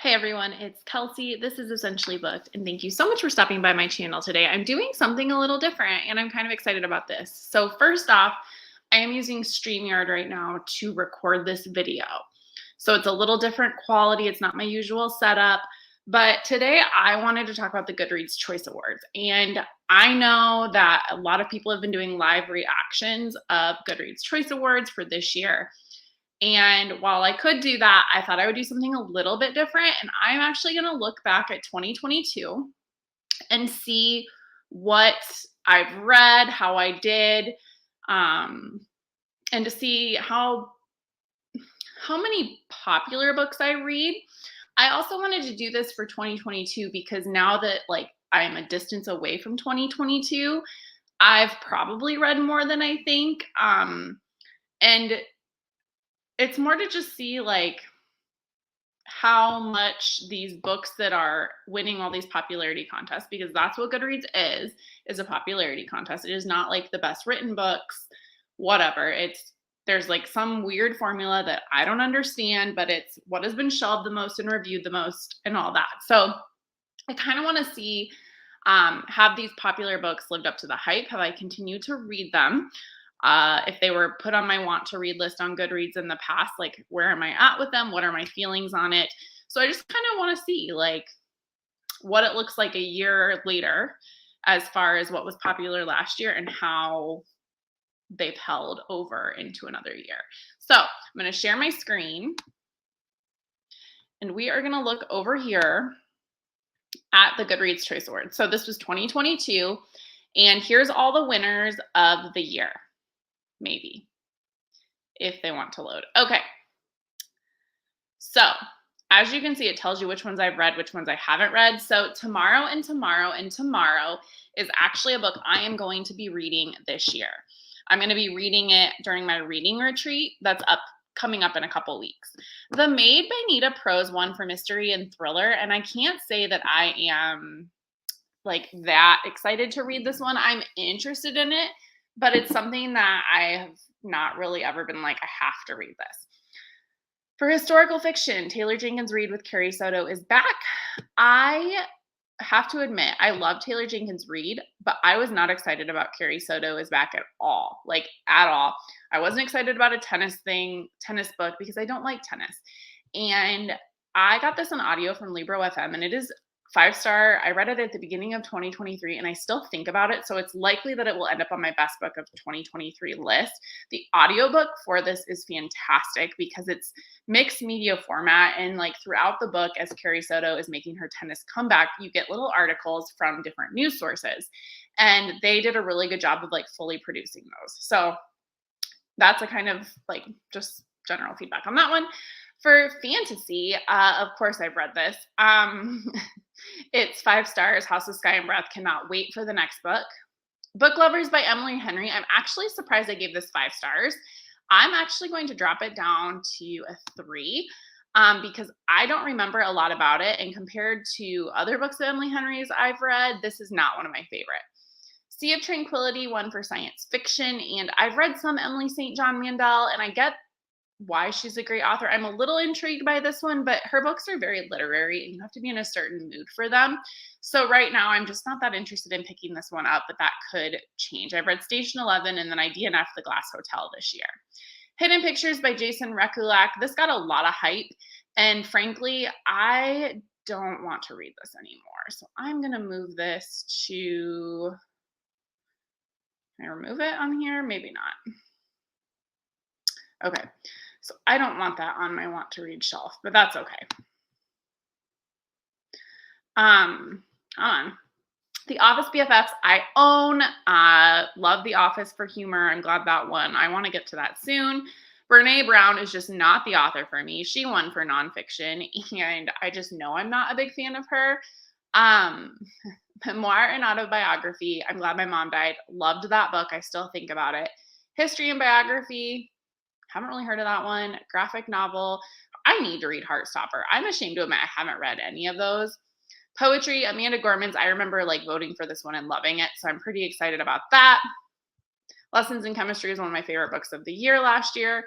Hey everyone, it's Kelsey. This is Essentially Booked, and thank you so much for stopping by my channel today. I'm doing something a little different, and I'm kind of excited about this. So first off, I am using StreamYard right now to record this video. So it's a little different quality. It's not my usual setup, but today I wanted to talk about the Goodreads Choice Awards. And I know that a lot of people have been doing live reactions of Goodreads Choice Awards for this year. And while I could do that, I thought I would do something a little bit different. And I'm actually going to look back at 2022 and see what I've read, how I did, um, and to see how many popular books I read. I also wanted to do this for 2022 because now that I'm a distance away from 2022, I've probably read more than I think. And it's more to just see how much these books that are winning all these popularity contests, because that's what Goodreads is a popularity contest. It is not like the best written books, whatever. There's like some weird formula that I don't understand, but it's what has been shelved the most and reviewed the most and all that. So I kind of want to see, have these popular books lived up to the hype? Have I continued to read them? If they were put on my want to read list on Goodreads in the past, like where am I at with them? What are my feelings on it? So I just kind of want to see what it looks like a year later as far as what was popular last year and how they've held over into another year. So I'm going to share my screen and we are going to look over here at the Goodreads Choice Awards. So this was 2022, and here's all the winners of the year. Maybe, if they want to load. Okay. So as you can see, it tells you which ones I've read, which ones I haven't read. So tomorrow and tomorrow and tomorrow is actually a book I am going to be reading this year. I'm going to be reading it during my reading retreat that's coming up in a couple weeks. The Maid by Nita Prose won for mystery and thriller, and I can't say that I am that excited to read this one. I'm interested in it, but it's something that I have not really ever been like, I have to read this. For historical fiction, Taylor Jenkins Reid with Carrie Soto is back. I have to admit, I love Taylor Jenkins Reid, but I was not excited about Carrie Soto is back at all. At all. I wasn't excited about a tennis book, because I don't like tennis. And I got this on audio from Libro FM, and it is 5-star. I read it at the beginning of 2023 and I still think about it. So it's likely that it will end up on my best book of 2023 list. The audiobook for this is fantastic because it's mixed media format, and throughout the book, as Carrie Soto is making her tennis comeback, you get little articles from different news sources, and they did a really good job of fully producing those. So that's a kind of just general feedback on that one. For fantasy, of course, I've read this. It's 5 stars, House of Sky and Breath. Cannot wait for the next book. Book Lovers by Emily Henry. I'm actually surprised I gave this 5 stars. I'm actually going to drop it down to a 3 because I don't remember a lot about it. And compared to other books of Emily Henry's I've read, this is not one of my favorite. Sea of Tranquility won for science fiction. And I've read some Emily St. John Mandel, and I get why she's a great author. I'm a little intrigued by this one, but her books are very literary and you have to be in a certain mood for them. So right now I'm just not that interested in picking this one up, but that could change. I've read Station 11 and then I DNF'd The Glass Hotel this year. Hidden Pictures by Jason Rekulak. This got a lot of hype, and frankly, I don't want to read this anymore. So I'm going to move this to, can I remove it on here? Maybe not. Okay. So I don't want that on my want to read shelf, but that's okay. On The Office BFFs I own. Love The Office for humor. I'm glad that won. I want to get to that soon. Brene Brown is just not the author for me. She won for nonfiction, and I just know I'm not a big fan of her. Memoir and Autobiography. I'm glad my mom died. Loved that book. I still think about it. History and Biography. Haven't really heard of that one. Graphic novel. I need to read Heartstopper. I'm ashamed to admit I haven't read any of those. Poetry, Amanda Gorman's. I remember voting for this one and loving it, so I'm pretty excited about that. Lessons in Chemistry is one of my favorite books of the year last year.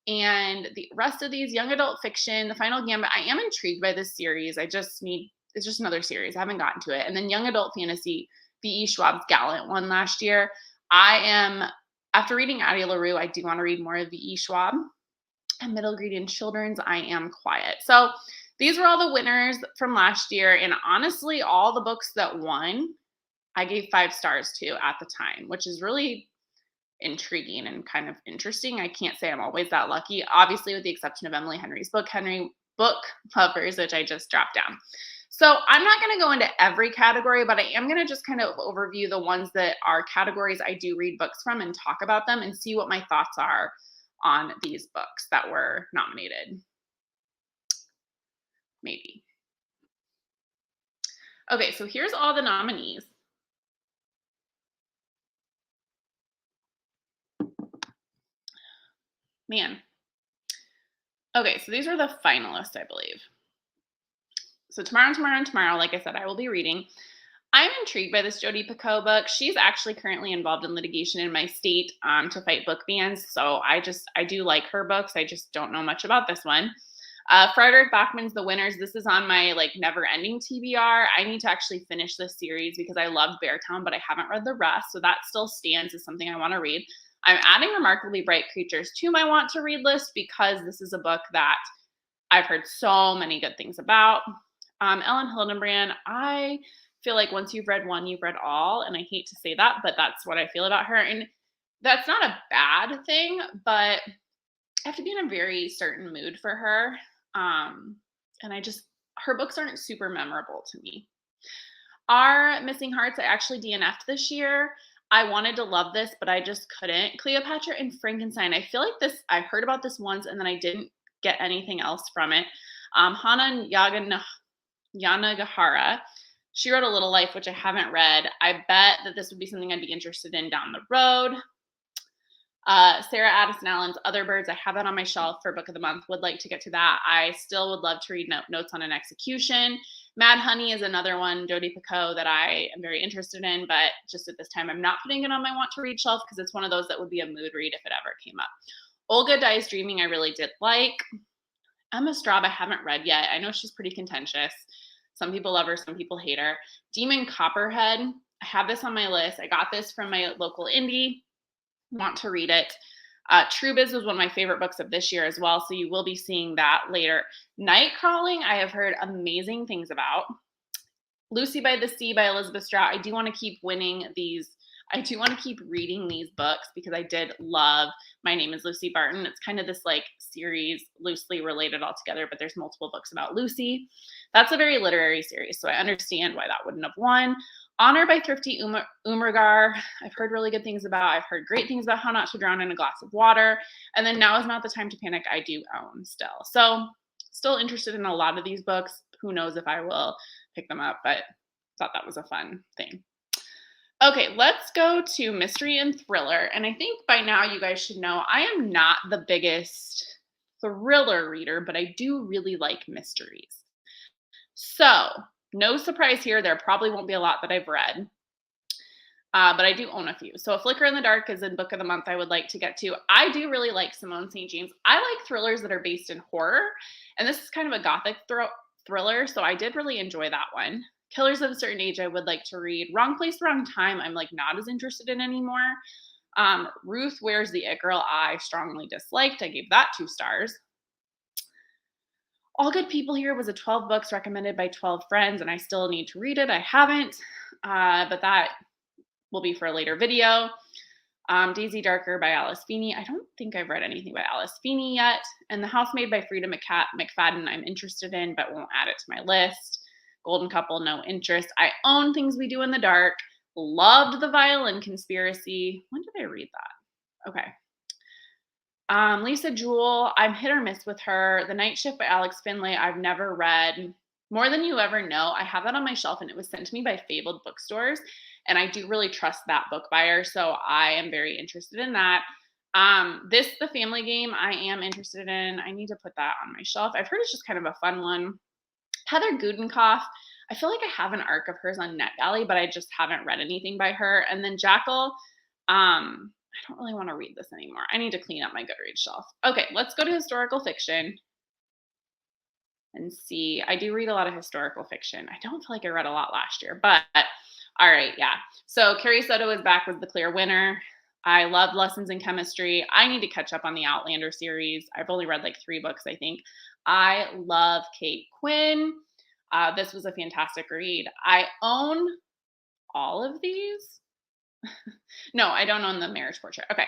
And the rest of these young adult fiction, The Final Gambit, I am intrigued by this series. It's just another series. I haven't gotten to it. And then young adult fantasy, B.E. Schwab's Gallant one last year. After reading Addie LaRue, I do want to read more of V.E. Schwab. And middle grade and children's, I Am Quiet. So these were all the winners from last year. And honestly, all the books that won, I gave 5 stars to at the time, which is really intriguing and kind of interesting. I can't say I'm always that lucky, obviously, with the exception of Emily Henry's book, Henry Book Lovers, which I just dropped down. So I'm not going to go into every category, but I am going to just kind of overview the ones that are categories I do read books from and talk about them and see what my thoughts are on these books that were nominated. Maybe. Okay, so here's all the nominees. Man. Okay, so these are the finalists, I believe. So tomorrow, like I said, I will be reading. I'm intrigued by this Jodi Picoult book. She's actually currently involved in litigation in my state to fight book bans. So I do like her books. I just don't know much about this one. Frederick Bachman's The Winners. This is on my never ending TBR. I need to actually finish this series because I loved Beartown, but I haven't read the rest. So that still stands as something I want to read. I'm adding Remarkably Bright Creatures to my want to read list because this is a book that I've heard so many good things about. Ellen Hildenbrand, I feel like once you've read one, you've read all. And I hate to say that, but that's what I feel about her. And that's not a bad thing, but I have to be in a very certain mood for her. And her books aren't super memorable to me. Our Missing Hearts, I actually DNF'd this year. I wanted to love this, but I just couldn't. Cleopatra and Frankenstein. I feel like I heard about this once and then I didn't get anything else from it. Hana Yanagihara. She wrote A Little Life, which I haven't read. I bet that this would be something I'd be interested in down the road. Sarah Addison Allen's Other Birds. I have that on my shelf for Book of the Month. Would like to get to that. I still would love to read Notes on an Execution. Mad Honey is another one, Jodi Picoult, that I am very interested in, but just at this time, I'm not putting it on my want to read shelf because it's one of those that would be a mood read if it ever came up. Olga Dies Dreaming, I really did like. Emma Straub, I haven't read yet. I know she's pretty contentious. Some people love her, some people hate her. Demon Copperhead, I have this on my list. I got this from my local indie. Want to read it. True Biz was one of my favorite books of this year as well, so you will be seeing that later. Night Crawling, I have heard amazing things about. Lucy by the Sea by Elizabeth Strout. I do want to keep reading these books because I did love My Name is Lucy Barton. It's kind of this series loosely related all together, but there's multiple books about Lucy. That's a very literary series, so I understand why that wouldn't have won. Honor by Thrifty Umrigar. I've heard really good things about. I've heard great things about How Not to Drown in a Glass of Water. And then Now Is Not the Time to Panic, I do own still. So still interested in a lot of these books. Who knows if I will pick them up, but thought that was a fun thing. Okay, let's go to mystery and thriller. And I think by now you guys should know I am not the biggest thriller reader, but I do really like mysteries. So no surprise here. There probably won't be a lot that I've read, but I do own a few. So A Flicker in the Dark is in Book of the Month I would like to get to. I do really like Simone St. James. I like thrillers that are based in horror, and this is kind of a gothic thriller, so I did really enjoy that one. Killers of a Certain Age I would like to read. Wrong Place, Wrong Time I'm not as interested in anymore. Ruth, Where's the It Girl? I strongly disliked. I gave that 2 stars. All Good People Here was a 12 books recommended by 12 friends, and I still need to read it. I haven't, but that will be for a later video. Daisy Darker by Alice Feeney. I don't think I've read anything by Alice Feeney yet. And The Housemaid by Frida McFadden I'm interested in, but won't add it to my list. Golden Couple, no interest. I own Things We Do in the Dark. Loved The Violin Conspiracy. When did I read that? Okay. Lisa Jewell, I'm hit or miss with her. The Night Shift by Alex Finlay, I've never read. More Than You Ever Know, I have that on my shelf and it was sent to me by Fabled Bookstores. And I do really trust that book buyer. So I am very interested in that. The Family Game, I am interested in. I need to put that on my shelf. I've heard it's just kind of a fun one. Heather Gudenkauf, I feel like I have an arc of hers on NetGalley, but I just haven't read anything by her. And then Jackal, I don't really want to read this anymore. I need to clean up my Goodreads shelf. Okay, let's go to historical fiction and see. I do read a lot of historical fiction. I don't feel like I read a lot last year, but all right, yeah. So Carrie Soto is back was the clear winner. I love Lessons in Chemistry. I need to catch up on the Outlander series. I've only read like 3 books, I think. I love Kate Quinn. This was a fantastic read. I own all of these. No, I don't own the marriage portrait. Okay.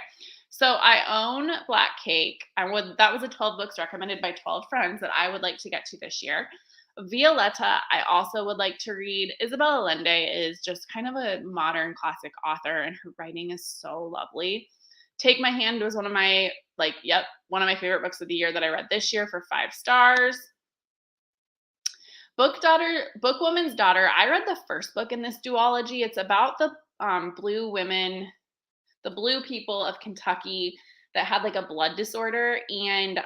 So I own Black Cake. That was a 12 books recommended by 12 friends that I would like to get to this year. Violetta, I also would like to read. Isabel Allende is just kind of a modern classic author, and her writing is so lovely. Take My Hand was one of my one of my favorite books of the year that I read this year for 5 stars. Bookwoman's Daughter. I read the first book in this duology. It's about the blue women, the blue people of Kentucky that had like a blood disorder, and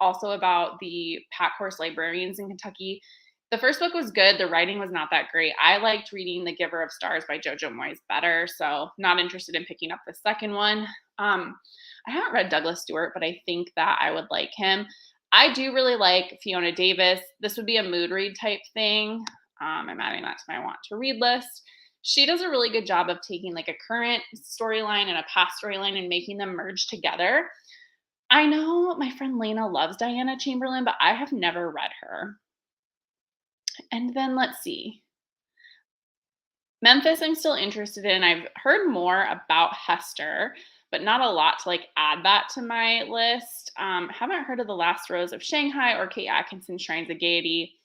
also about the pack horse librarians in Kentucky. The first book was good. The writing was not that great. I liked reading The Giver of Stars by Jojo Moyes better, so not interested in picking up the second one. I haven't read Douglas Stewart, but I think that I would like him. I do really like Fiona Davis. This would be a mood read type thing. I'm adding that to my want to read list. She does a really good job of taking like a current storyline and a past storyline and making them merge together. I know my friend Lena loves Diana Chamberlain, but I have never read her. And then let's see. Memphis, I'm still interested in. I've heard more about Hester, but not a lot to like add that to my list. Haven't heard of The Last Rose of Shanghai or Kate Atkinson's Shrines of Gaiety.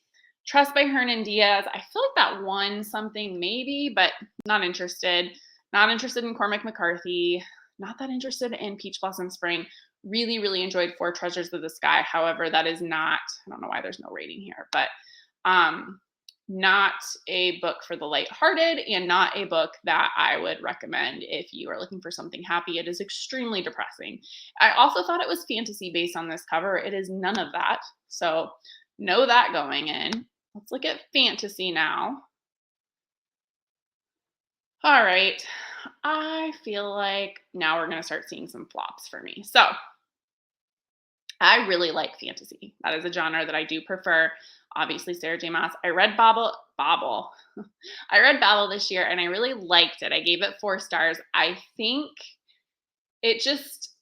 Trust by Hernan Diaz. I feel like that won something maybe, but not interested. Not interested in Cormac McCarthy. Not that interested in Peach Blossom Spring. Really, really enjoyed Four Treasures of the Sky. However, that is not, I don't know why there's no rating here, but not a book for the lighthearted and not a book that I would recommend if you are looking for something happy. It is extremely depressing. I also thought it was fantasy based on this cover. It is none of that. So know that going in. Let's look at fantasy now. All right. I feel like now we're going to start seeing some flops for me. So I really like fantasy. That is a genre that I do prefer. Obviously, Sarah J. Maas. I read Babel. I read Babel this year and I really liked it. I gave it 4 stars. I think it just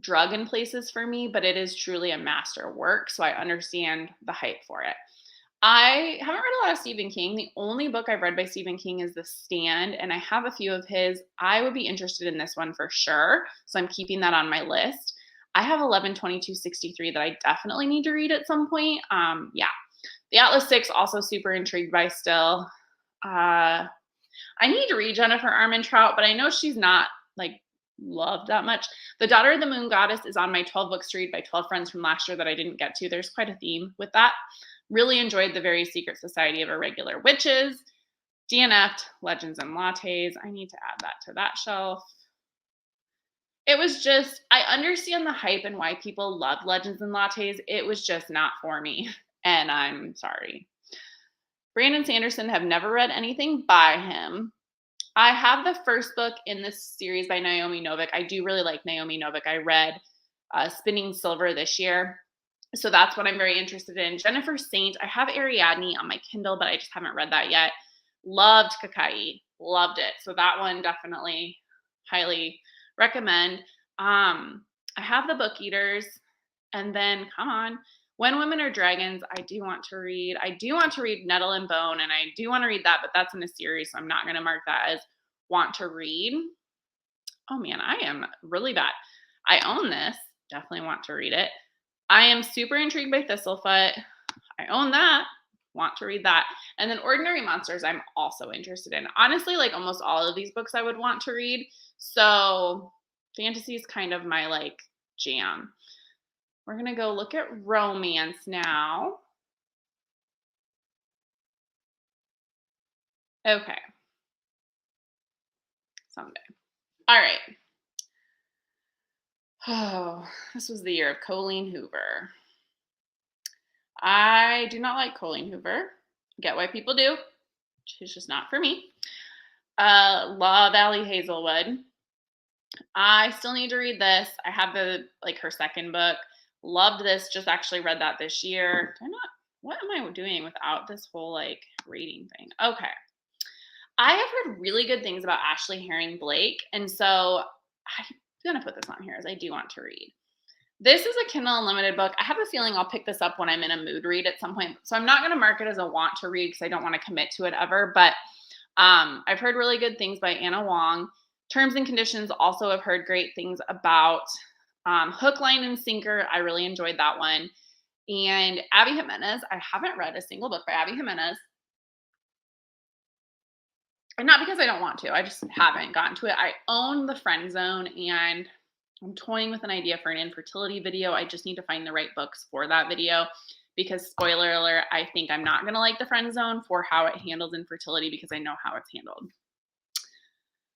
drug in places for me, but it is truly a master work. So I understand the hype for it. I haven't read a lot of Stephen King. The only book I've read by Stephen King is The Stand, and I have a few of his. I would be interested in this one for sure. So I'm keeping that on my list. I have 11/22/63 that I definitely need to read at some point. Yeah. The Atlas Six, also super intrigued by still. I need to read Jennifer Armentrout, but I know she's not like loved that much. The Daughter of the Moon Goddess is on my 12 books to read by 12 friends from last year that I didn't get to. There's quite a theme with that. Really enjoyed The Very Secret Society of Irregular Witches. DNF'd Legends and Lattes. I need to add that to that shelf. It was just, I understand the hype and why people love Legends and Lattes. It was just not for me. And I'm sorry. Brandon Sanderson, have never read anything by him. I have the first book in this series by Naomi Novik. I do really like Naomi Novik. I read Spinning Silver this year. So that's what I'm very interested in. Jennifer Saint, I have Ariadne on my Kindle, but I just haven't read that yet. Loved Kakai. Loved it. So that one definitely highly recommend. I have The Book Eaters. And then, come on, When Women Are Dragons, I do want to read. I do want to read Nettle and Bone, and I do want to read that, but that's in a series, so I'm not going to mark that as want to read. Oh man, I am really bad. I own this. Definitely want to read it. I am super intrigued by Thistlefoot. I own that. Want to read that. And then Ordinary Monsters, I'm also interested in. Honestly, like almost all of these books I would want to read. So fantasy is kind of my like jam. We're going to go look at romance now. Okay. Someday. All right. Oh, this was the year of Colleen Hoover. I do not like Colleen Hoover. Get why people do. She's just not for me. Love Allie Hazelwood. I still need to read this. I have the like her second book. Loved this. Just actually read that this year. Do I not? What am I doing without this whole like reading thing? Okay. I have heard really good things about Ashley Herring Blake, and so I'm gonna put this on here as I do want to read. This is a Kindle Unlimited book. I have a feeling I'll pick this up when I'm in a mood read at some point. So I'm not going to mark it as a want to read because I don't want to commit to it ever. But I've heard really good things by Anna Wong. Terms and Conditions also have heard great things about. Hook, Line, and Sinker. I really enjoyed that one. And Abby Jimenez. I haven't read a single book by Abby Jimenez. And not because I don't want to. I just haven't gotten to it. I own The Friend Zone and I'm toying with an idea for an infertility video. I just need to find the right books for that video because, spoiler alert, I think I'm not going to like The Friend Zone for how it handles infertility because I know how it's handled.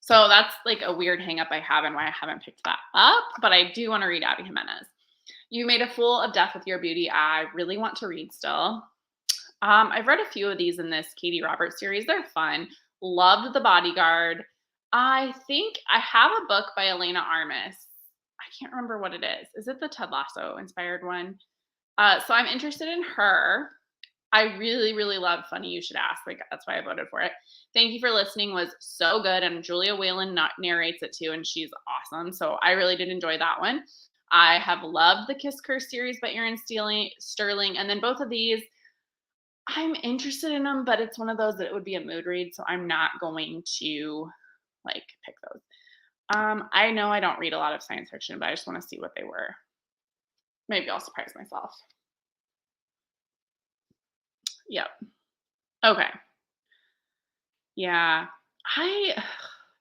So that's like a weird hang up I have and why I haven't picked that up, but I do want to read Abby Jimenez. You Made a Fool of Death with Your Beauty. I really want to read still. I've read a few of these in this Katie Roberts series. They're fun. Loved The Bodyguard. I think I have a book by Elena Armis. I can't remember what it is. Is it the Ted Lasso inspired one? So I'm interested in her. I really, really love Funny You Should Ask. Like that's why I voted for it. Thank You for Listening was so good, and Julia Whalen narrates it too, and she's awesome. So I really did enjoy that one. I have loved the Kiss Curse series by Erin Sterling, and then both of these I'm interested in them, but it's one of those that it would be a mood read, so I'm not going to like pick those. I know I don't read a lot of science fiction, but I just want to see what they were. Maybe I'll surprise myself. Yep. Okay. Yeah.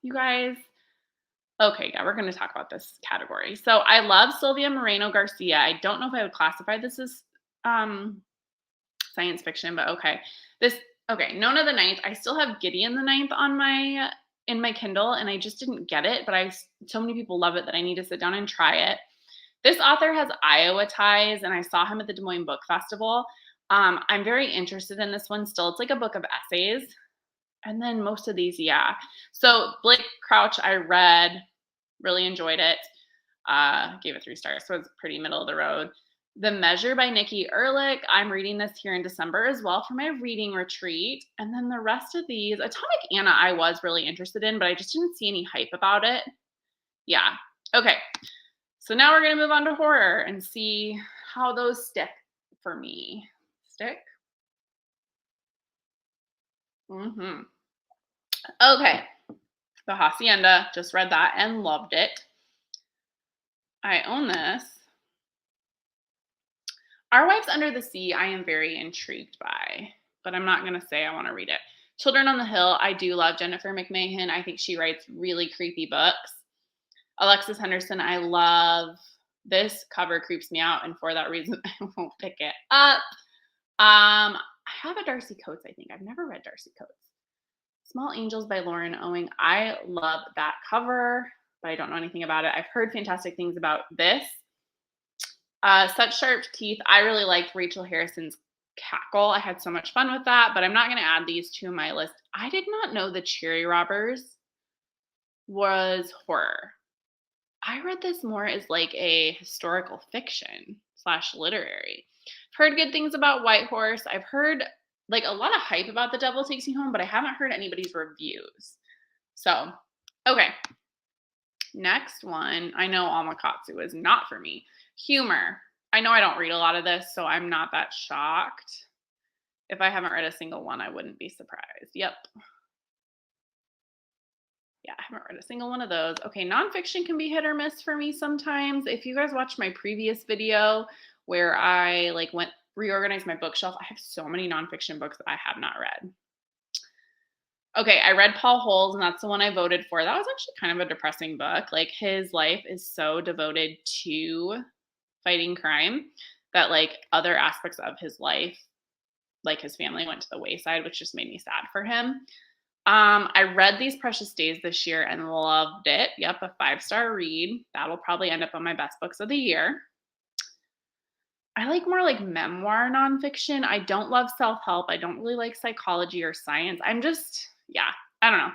You guys, okay, yeah, we're going to talk about this category. So I love Sylvia Moreno Garcia. I don't know if I would classify this as science fiction, but okay. Okay, Nona the Ninth. I still have Gideon the Ninth on my in my Kindle, and I just didn't get it, but so many people love it that I need to sit down and try it. This author has Iowa ties, and I saw him at the Des Moines Book Festival. I'm very interested in this one still. It's like a book of essays. And then most of these, yeah. So Blake Crouch, I read, really enjoyed it. Gave it 3 stars, so it's pretty middle of the road. The Measure by Nikki Ehrlich. I'm reading this here in December as well for my reading retreat. And then the rest of these, Atomic Anna, I was really interested in, but I just didn't see any hype about it. Yeah. Okay. So now we're going to move on to horror and see how those stick for me. Stick? Mm-hmm. Okay. The Hacienda. Just read that and loved it. I own this. Our Wives Under the Sea, I am very intrigued by, but I'm not going to say I want to read it. Children on the Hill, I do love Jennifer McMahon. I think she writes really creepy books. Alexis Henderson, I love. This cover creeps me out, and for that reason, I won't pick it up. I have a Darcy Coates, I think. I've never read Darcy Coates. Small Angels by Lauren Owing. I love that cover, but I don't know anything about it. I've heard fantastic things about this. Such Sharp Teeth. I really liked Rachel Harrison's Cackle. I had so much fun with that, but I'm not going to add these to my list. I did not know The Cherry Robbers was horror. I read this more as like a historical fiction / literary. I've heard good things about White Horse. I've heard like a lot of hype about The Devil Takes Me Home, but I haven't heard anybody's reviews. So, okay. Next one, I know Amakatsu is not for me. Humor. I know I don't read a lot of this, so I'm not that shocked. If I haven't read a single one, I wouldn't be surprised. Yep. Yeah, I haven't read a single one of those. Okay, nonfiction can be hit or miss for me sometimes. If you guys watched my previous video where I like reorganized my bookshelf, I have so many nonfiction books that I have not read. Okay, I read Paul Holes, and that's the one I voted for. That was actually kind of a depressing book. Like his life is so devoted to fighting crime that like other aspects of his life, like his family, went to the wayside, which just made me sad for him. I read These Precious Days this year and loved it. Yep, a 5-star read. That'll probably end up on my best books of the year. I like more like memoir nonfiction. I don't love self-help. I don't really like psychology or science. Yeah, I don't know.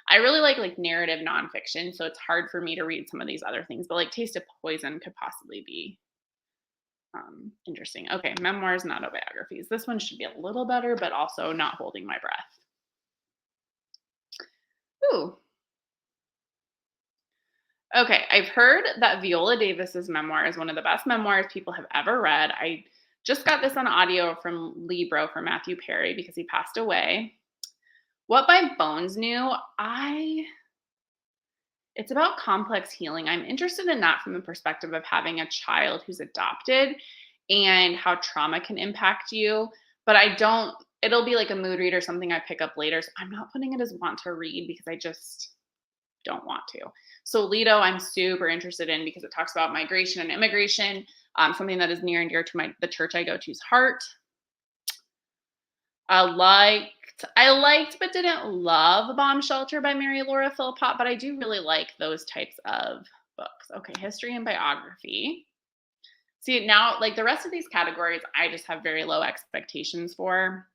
I really like narrative nonfiction, so it's hard for me to read some of these other things, but like Taste of Poison could possibly be interesting. Okay, memoirs and autobiographies. This one should be a little better, but also not holding my breath. Ooh. Okay, I've heard that Viola Davis's memoir is one of the best memoirs people have ever read. I just got this on audio from Libro from Matthew Perry because he passed away. What by Bones knew, I it's about complex healing. I'm interested in that from the perspective of having a child who's adopted and how trauma can impact you. But I don't, it'll be like a mood read or something I pick up later. So I'm not putting it as want to read because I just don't want to. So Lido, I'm super interested in because it talks about migration and immigration, something that is near and dear to the church I go to's heart. I liked but didn't love Bomb Shelter by Mary Laura Philpott, but I do really like those types of books. Okay, history and biography. See, now like the rest of these categories, I just have very low expectations for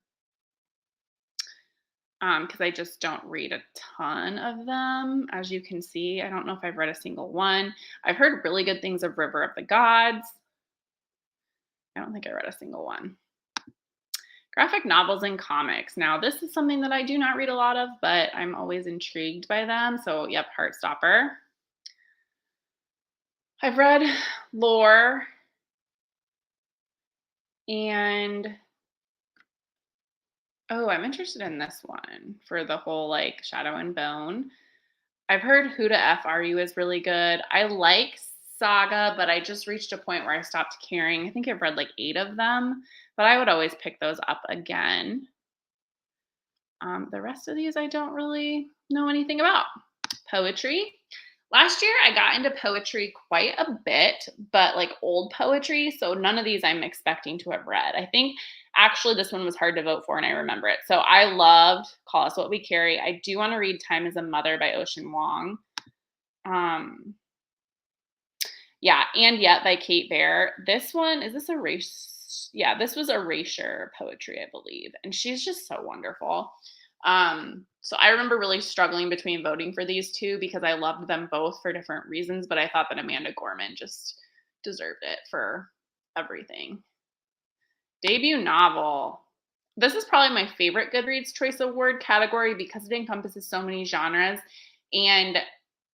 because I just don't read a ton of them. As you can see, I don't know if I've read a single one. I've heard really good things of River of the Gods. I don't think I read a single one. Graphic novels and comics. Now, this is something that I do not read a lot of, but I'm always intrigued by them. So, yep, Heartstopper. I've read Lore and oh, I'm interested in this one for the whole like Shadow and Bone. I've heard Who to F Are You is really good. I like Saga, but I just reached a point where I stopped caring. I think I've read like 8 of them, but I would always pick those up again. The rest of these I don't really know anything about. Poetry. Last year I got into poetry quite a bit, but like old poetry. So none of these I'm expecting to have read. I think actually this one was hard to vote for and I remember it. So I loved Call Us What We Carry. I do want to read Time as a Mother by Ocean Wong. Um, yeah, and Yet by Kate Bear. This one, is this a race? Yeah, this was erasure poetry, I believe. And she's just so wonderful. So I remember really struggling between voting for these two because I loved them both for different reasons, but I thought that Amanda Gorman just deserved it for everything. Debut novel. This is probably my favorite Goodreads Choice Award category because it encompasses so many genres. And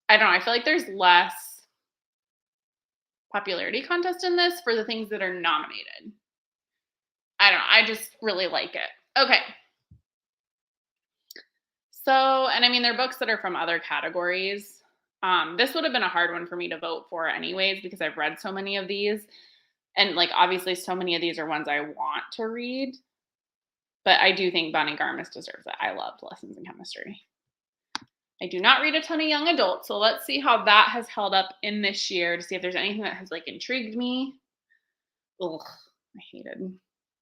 I don't know, I feel like there's less popularity contest in this for the things that are nominated. I don't know, I just really like it. Okay. So, and I mean, they're books that are from other categories. This would have been a hard one for me to vote for, anyways, because I've read so many of these. And, like, obviously, so many of these are ones I want to read. But I do think Bonnie Garmis deserves it. I loved Lessons in Chemistry. I do not read a ton of young adults. So let's see how that has held up in this year to see if there's anything that has, like, intrigued me. Ugh, I hated.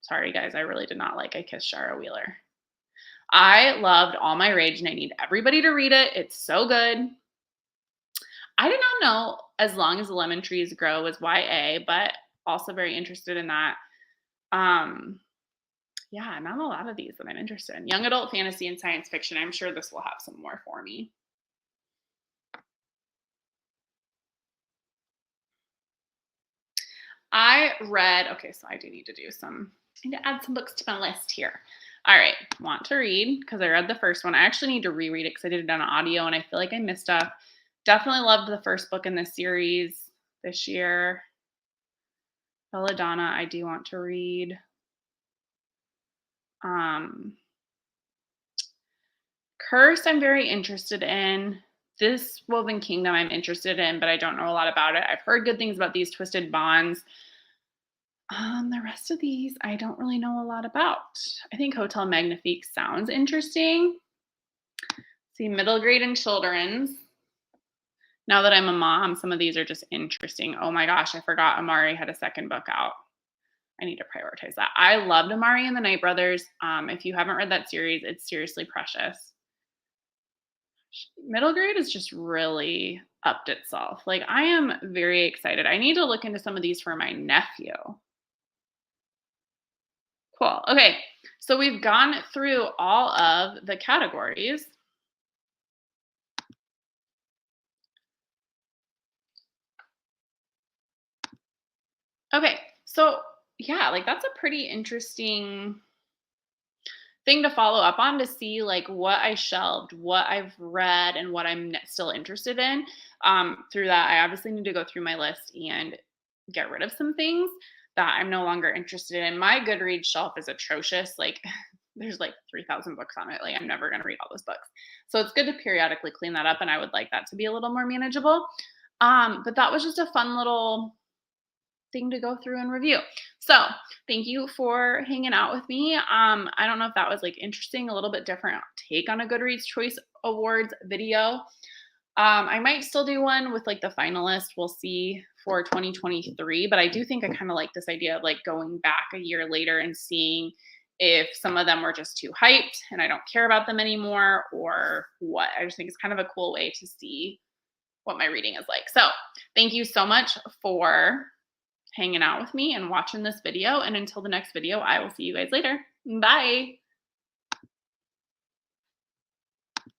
Sorry, guys. I really did not like I Kissed Shara Wheeler. I loved All My Rage, and I need everybody to read it. It's so good. I did not know As Long as the Lemon Trees Grow was YA, but also very interested in that. Yeah, not a lot of these that I'm interested in. Young adult fantasy and science fiction. I'm sure this will have some more for me. I read, okay, so I do need to do some, I need to add some books to my list here. All right, Want to Read, because I read the first one. I actually need to reread it because I did it on audio and I feel like I missed stuff. Definitely loved the first book in the series this year. Belladonna, I do want to read. Cursed, I'm very interested in. This Woven Kingdom, I'm interested in, but I don't know a lot about it. I've heard good things about these Twisted Bonds. The rest of these, I don't really know a lot about. I think Hotel Magnifique sounds interesting. See, middle grade and children's. Now that I'm a mom, some of these are just interesting. Oh my gosh, I forgot Amari had a second book out. I need to prioritize that. I loved Amari and the Night Brothers. If you haven't read that series, it's seriously precious. Middle grade is just really upped itself. Like, I am very excited. I need to look into some of these for my nephew. Cool. Okay. So we've gone through all of the categories. Okay. So, yeah, like that's a pretty interesting thing to follow up on to see like what I shelved, what I've read, and what I'm still interested in. Through that, I obviously need to go through my list and get rid of some things that I'm no longer interested in. My Goodreads shelf is atrocious. Like, there's like 3,000 books on it. Like, I'm never going to read all those books. So it's good to periodically clean that up. And I would like that to be a little more manageable. But that was just a fun little thing to go through and review. So, thank you for hanging out with me. I don't know if that was like interesting, a little bit different take on a Goodreads Choice Awards video. I might still do one with like the finalists. We'll see for 2023, but I do think I kind of like this idea of like going back a year later and seeing if some of them were just too hyped and I don't care about them anymore or what. I just think it's kind of a cool way to see what my reading is like. So, thank you so much for hanging out with me and watching this video. And until the next video, I will see you guys later. Bye.